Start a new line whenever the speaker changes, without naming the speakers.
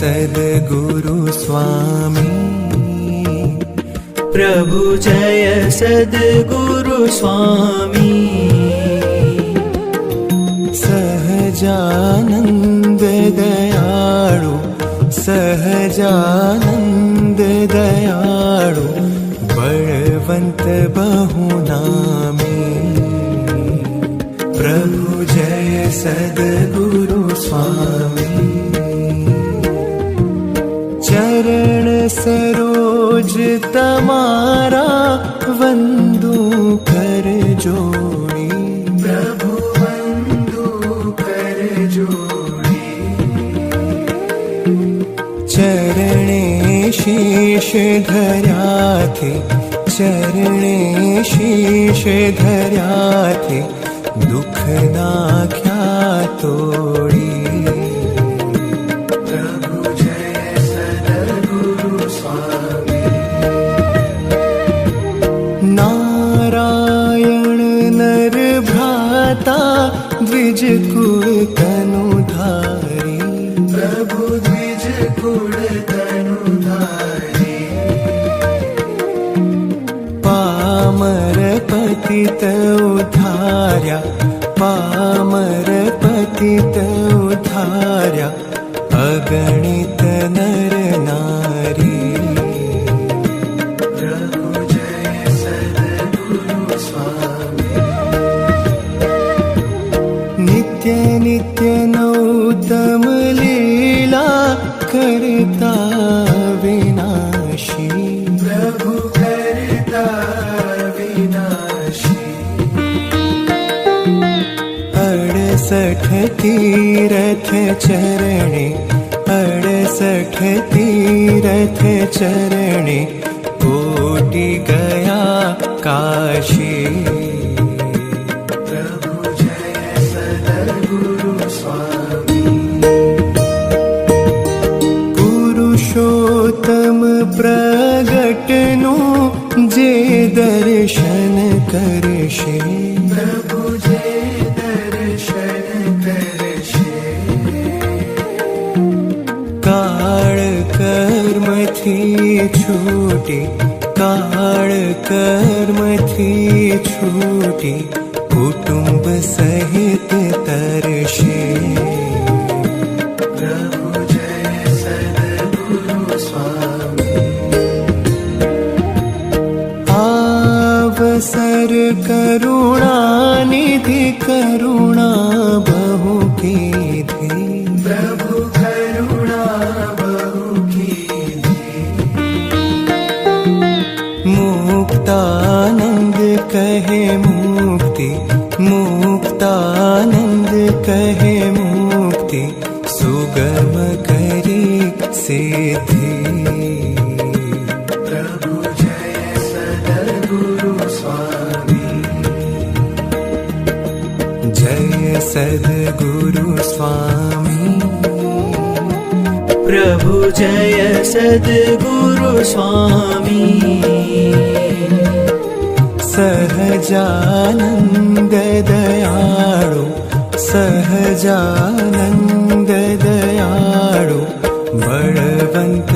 सद्गुरु स्वामी
प्रभु जय सद्गुरु स्वामी
सहजानंद दयाळु सहजानंद दयाळु बलवंत बहुनामी प्रभु जय सद्गुरु स्वामी चरण सरोज तमारा वंदू कर जोड़ी प्रभु वंदू कर जोड़ी चरणे शीश धर्या थे चरणे शीश धर्या थे दुख नाख्या तोड़ी द्विज कुल तनुधारी प्रभु द्विज कुल तनुधारी पामर पतित उद्धार्या पामर पतित उद्धार्या अगणित नर नारी प्रभु जय सद्गुरु स्वामी नित्य नित्य नौतम लीला करता विनाशी प्रभु करता विनाशी 68 तीरथ चरणे 68 तीरथ चरणे कोटि गया काशी पुरुषोत्तम प्रगटनु जे दर्शन करशे प्रभु जे दर्शन करशे काळ कर्म थी छूटी काळ कर्म थी छूटी कुटुंब सहित तरशे अवसर करुणा निधि करुणा बहु कीधी प्रभु करुणा बहु कीधी मुक्तानंद कहे मुक्ति मुक्तानंद कहे मुक्ति सुगम करी सिद्धि सद्गुरु स्वामी
प्रभु जय सद्गुरु स्वामी
सहजानंद दयाळु सहजानंद दयाळु बलवंत